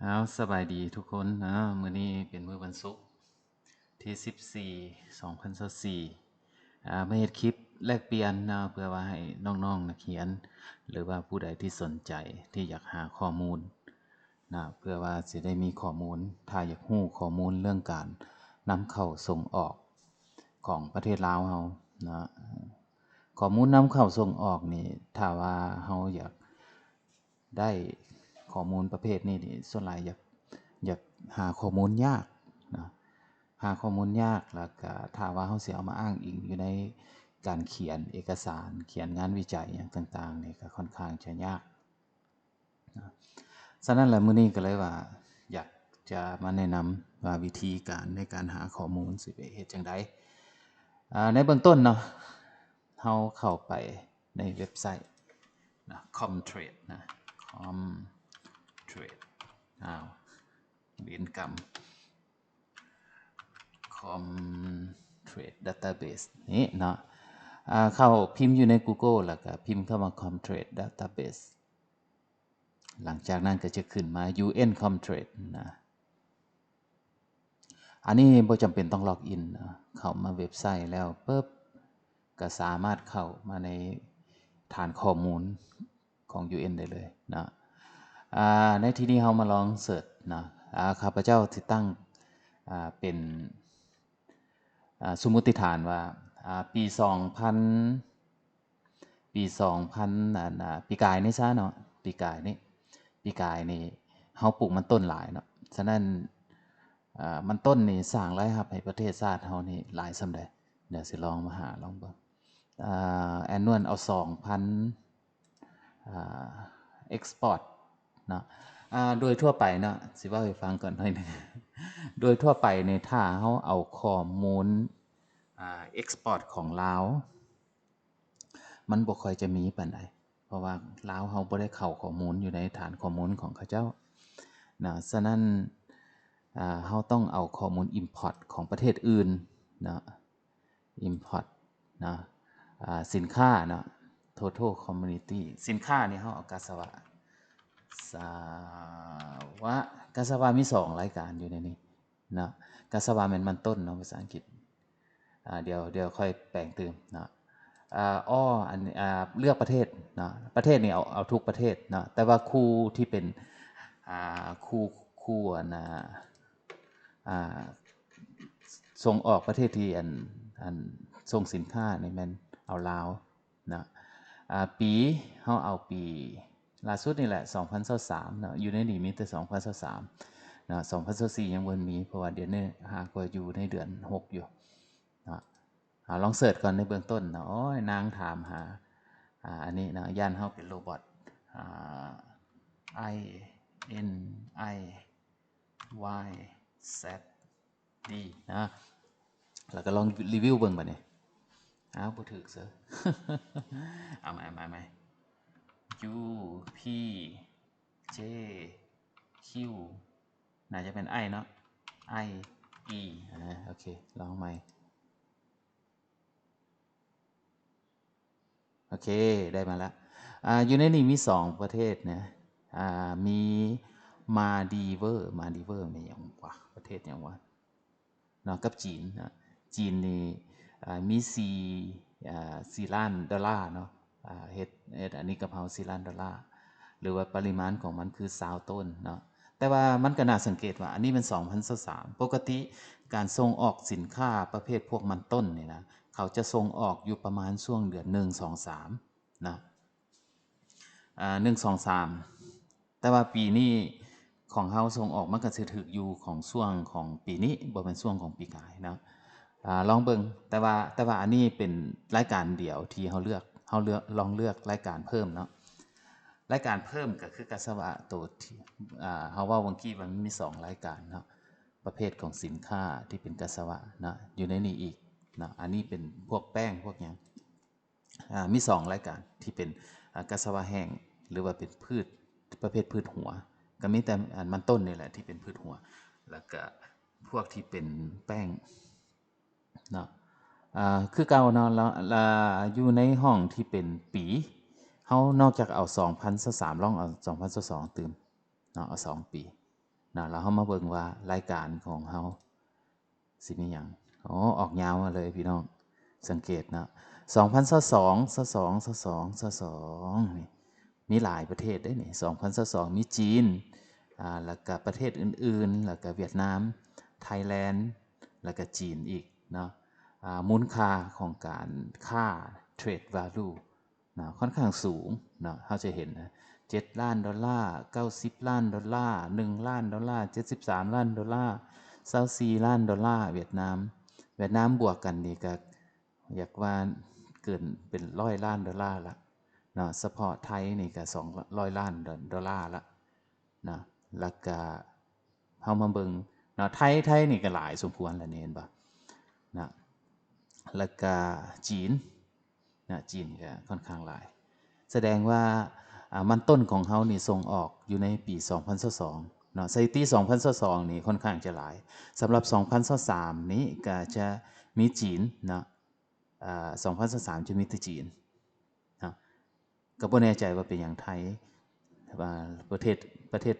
เอาสบายดีทุกคนนะมื้อนี้เป็นมื้อวันศุกร์ที่14/2024มาเฮ็ดคลิปแลกเปลี่ยนนะเพื่อว่าให้น้องๆนักเรียนหรือว่าผู้ใดที่สนใจที่อยากหาข้อมูลนะเพื่อว่าสิได้มีข้อมูลถ้าอยากรู้ข้อมูลเรื่องการนำเข้าส่งออกของประเทศลาวเฮานะข้อมูลนำเข้าส่งออกนี่ถ้าว่าเฮาอยากได้ข้อมูลประเภทนี้นี่ส่วนหลายอยากหาข้อมูลยากนะหาข้อมูลยากแล้วก็ถ้าว่าเฮาสิเอามาอ้างอิงอยู่ในการเขียนเอกสารเขียนงานวิจัยอย่างต่างๆนี่ก็ค่อนข้างจะยากนะฉะนั้นแล้วมื้อนี้ก็เลยว่าอยากจะมาแนะนำว่าวิธีการในการหาข้อมูลสิไปเฮ็ดจังไดในเบื้องต้นเนาะเฮาเข้าไปในเว็บไซต์นะ Comtrade นะ Comtrade อ้าวเวียนกรรม Comtrade Database นี่เนาะเข้าพิมพ์อยู่ใน Google แล้วก็พิมพ์เข้ามา Comtrade Database หลังจากนั้นก็จะขึ้นมา UN Comtrade นะอันนี้บ่จำเป็นต้องล็อกอินนะเข้ามาเว็บไซต์แล้วปุ๊บก็สามารถเข้ามาในฐานข้อมูลของ UN ได้เลยนะในที่นี้เรามาลองเสิร์ชนะข้าพเจ้าที่ตั้งเป็นสมมุติฐานว่าปี2000ปีกายนี่ซะเนาะปีกายนี่เฮาปลูกมันต้นหลายเนาะฉะนั้นมันต้นนี่สร้างรายรับให้ประเทศชาติเฮานี่หลายส่ำใดเดี๋ยวสิลองมาหาลองเบิ่งannual เอา2,000export เนาะโดยทั่วไปเนาะสิเว้าให้ฟังก่อนหน่อยนึงโดยทั่วไปเนี่ยถ้าเฮาเอาข้อมูลexport ของลาวมันบ่ค่อยจะมีปานใดเพราะว่าลาวเฮาบ่ได้เข้าข้อมูลอยู่ในฐานข้อมูลของเขาเจ้านะฉะนั้นเฮาต้องเอาข้อมูล import ของประเทศอื่นนะ import นะสินค้าเนาะ total community สินค้านี่เฮาเอากาสวะกาสวะมี2รายการอยู่ในนี้นะกาสวะแม่นมันต้นเนาะภาษาอังกฤษเดี๋ยวค่อยแปลงเติมนะอันเลือกประเทศนะประเทศนี่เอาทุกประเทศนะแต่ว่าคู่ที่เป็นคู่ส่งออกประเทศที่อันส่งสินค้านี่แม่นเอาลาวนะปีเฮาเอาปีล่าสุดนี่แหละ2023เนาะอยู่ในนี้มีแต่2023นะ2024ยังบ่มีเพราะว่าเดือนนี้หากว่าอยู่ในเดือน6อยู่นะลองเสิร์ชก่อนในเบื้องต้นนะโอ้ยนางถามหาอันนี้นะย่านเฮาเป็นโรบอทI N I Y Z D นะแล้วก็ลองรีวิวเบิ่งบัดนี้บ่ถูกเด้อเอาใหม่ U P J Q น่าจะเป็น I เนาะ I E โอเคลองใหม่โอเคได้มาแล้วอยู่ในนี้มี2ประเทศนะมีมาดีเวอร์มีหยังวะประเทศหยังวะเนาะกับจีนนะจีนนี่มี4ล้านดอลลาร์เนาะเฮ็ดอันนี้กับเฮา4ล้านดอลลาร์หรือว่าปริมาณของมันคือ20ต้นเนาะแต่ว่ามันก็น่าสังเกตว่าอันนี้มัน2023ปกติการส่งออกสินค้าประเภทพวกมันต้นนี่นะเขาจะส่งออกอยู่ประมาณช่วงเดือน1 2 3นะ1 2 3แต่ว่าปีนี้ของเฮาส่งออกมันก็สิถูกอยู่ของช่วงของปีนี้บ่แม่นช่วงของปีกายนะลองเบิ่งแต่ว่าอันนี้เป็นรายการเดียวที่เฮาลองเลือกรายการเพิ่มเนาะรายการเพิ่มก็คือกาสวะตัวที่เฮาเว้าเมื่อกี้ว่ามันมี2รายการเนาะประเภทของสินค้าที่เป็นกาสวะนะอยู่ในนี้อีกนะอันนี้เป็นพวกแป้งพวกหยังมี2รายการที่เป็นกาสวะแห้งหรือว่าเป็นพืชประเภทพืชหัวก็มีแต่อันมันต้นนี่แหละที่เป็นพืชหัวแล้วก็พวกที่เป็นแป้งเนาะคือเก่าเนาะแล้วอยู่ในห้องที่เป็นปีเฮานอกจากเอา2023ลองเอา2022ตื่มเนาะเอา2ปี นะเราเฮามาเบิ่งว่ารายการของเฮาสิมีหยังอ๋อออกยาวมาเลยพี่น้องสังเกตนะ2022นี่มีหลายประเทศเด้นี่2022มีจีนแล้วก็ประเทศอื่นๆแล้วก็เวียดนามไทยแลนด์แล้วก็จีนอีกเนาะมูลค่าของการค่า trade value นะค่อนข้างสูงเนาะเราจะเห็นนะ7ล้านดอลลาร์90ล้านดอลลาร์1ล้านดอลลาร์73ล้านดอลลาร์24ล้านดอลลาร์เวียดนามบวกกันนี่ก็อยากว่าเกินเป็น100ล้านดอลลาร์ละเนาะเฉพาะไทยนี่ก็200ล้านดอลลาร์ละนะแล้วก็เฮามาเบิ่งเนาะไทยนี่ก็หลายสมควรแล้วนี่เห็นบ่นะแล้วก็จีนนะจีนก็ค่อนข้างหลายแสดงว่ามันต้นของเฮานี่ส่งออกอยู่ในปี2022เนาะสถิติ2022นี่ค่อนข้างจะหลายสำหรับ2023นี้ก็จะมีจีนเนาะ2023จะมีแต่จีนเนาะก็บ่แน่ใจว่าเป็นอย่างไทยว่าประเทศ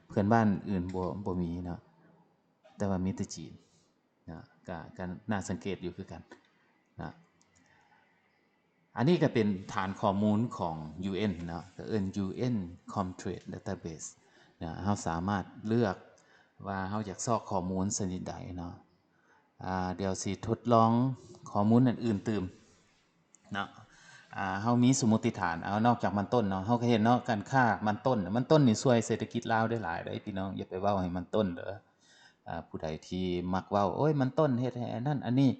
เพื่อนบ้านอื่นบ่มีเนาะแต่ว่ามีแต่จีนนะก็น่าสังเกตอยู่คือกันนะอันนี้ก็เป็นฐานข้อมูลของ UN เนาะก็เอิ้น UN Comtrade Database นะเราสามารถเลือกว่าเราอยากซอกข้อมูลชนิดใดเนาะเดี๋ยวสิทดลองข้อมูลอื่นๆตื่มเนาะเฮามีสมมุติฐานเอานอกจากมันต้นเนาะเฮาก็เห็นเนาะการค้ามันต้นนี่ช่วยเศรษฐกิจลาวได้หลายเด้อพี่น้องอย่าไปเว้าให้มันต้นเด้อผู้ใดที่มักเว้าโอ๊ยมันต้นเฮ็ดให้อันนั้นอันนี้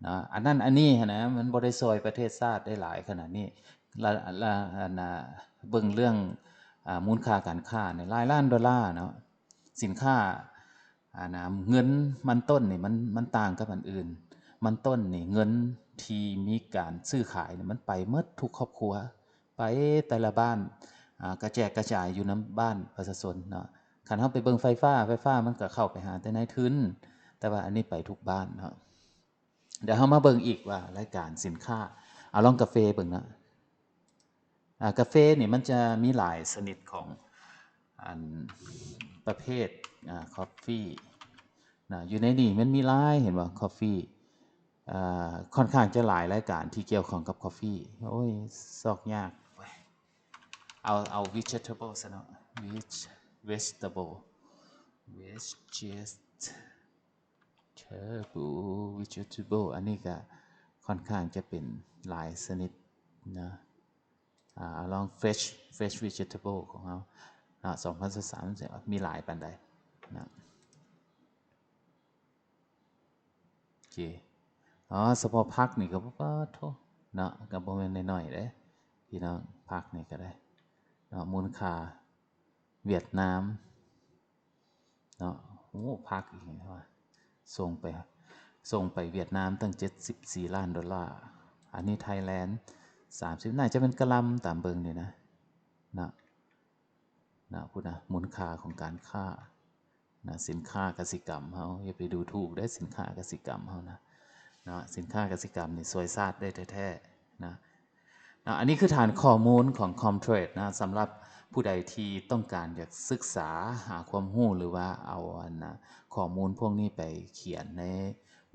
เนาะอันนั้นอันนี้หั้นนะมันบ่ได้ช่วยประเทศชาติได้หลายขนาดนี้ละอันน่ะเบิ่งเรื่องมูลค่าการค้าเนี่ยหลายล้านดอลลาร์เนาะสินค้านะเงินมันต้นนี่มันต่างกับอันอื่นมันต้นนี่เงินที่มีการซื้อขายเนี่ยมันไปหมดทุกครอบครัวไปแต่ละบ้านกระแจกกระจายอยู่นำบ้านประชาชนเนาะคันเฮาไปเบิ่งไฟฟ้ามันก็เข้าไปหาแต่นายทุนแต่ว่าอันนี้ไปทุกบ้านเนาะเดี๋ยวเฮามาเบิ่งอีกว่ารายการสินค้าเอาลองกาแฟเบิ่งนะกาแฟนี่มันจะมีหลายชนิดของอันประเภทคอฟฟี่นะอยู่ในนี่มันมีหลายเห็นบ่คอฟฟี่ค่อนข้างจะหลายรายการที่เกี่ยวข้องกับกาแฟโอ้ยซอกยากเอา vegetable ซะเนาะ vegetable vegetable อันนี้ก็ค่อนข้างจะเป็นหลายชนิดนะเอาลอง fresh vegetable ของเรา2023มีหลายปานใดนะโอเคเฉพาะผักนี่ก็บ่โทเนาะก็บ่แม่นน้อยๆเด้พี่น้องผักนี่ก็ได้เนาะมูลค่าเวียดนามเนาะโอ้ผักอีกว่าส่งไปเวียดนามตั้ง74ล้านดอลลาร์อันนี้ไทยแลนด์30น่าจะเป็นกะหล่ำตามเบิ่งนี่นะพูดนะมูลค่าของการค้าสินค้ากสิกรรมเฮาอย่าไปดูถูกได้สินค้ากสิกรรมเฮานะสินค้ากสิกรรมนี่ซวยซาดได้แท้ๆนะอันนี้คือฐานข้อมูลของ Comtrade นะสำหรับผู้ใดที่ต้องการอยากศึกษาหาความรู้หรือว่าเอาข้อมูลพวกนี้ไปเขียนใน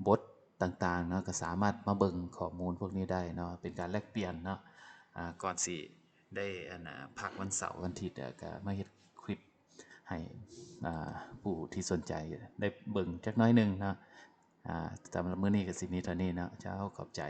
บทต่างๆเนาะก็สามารถมาเบิ่งข้อมูลพวกนี้ได้เนาะเป็นการแลกเปลี่ยนเนาะก่อนสิได้พักวันเสาร์วันอาทิตย์ก็มาเฮ็ดคลิปให้ผู้ที่สนใจได้เบิ่งจักน้อยหนึ่งเนาะสำหรับมื้อนี้ก็สิมีเท่านี้เนาะเจ้าขอบใจ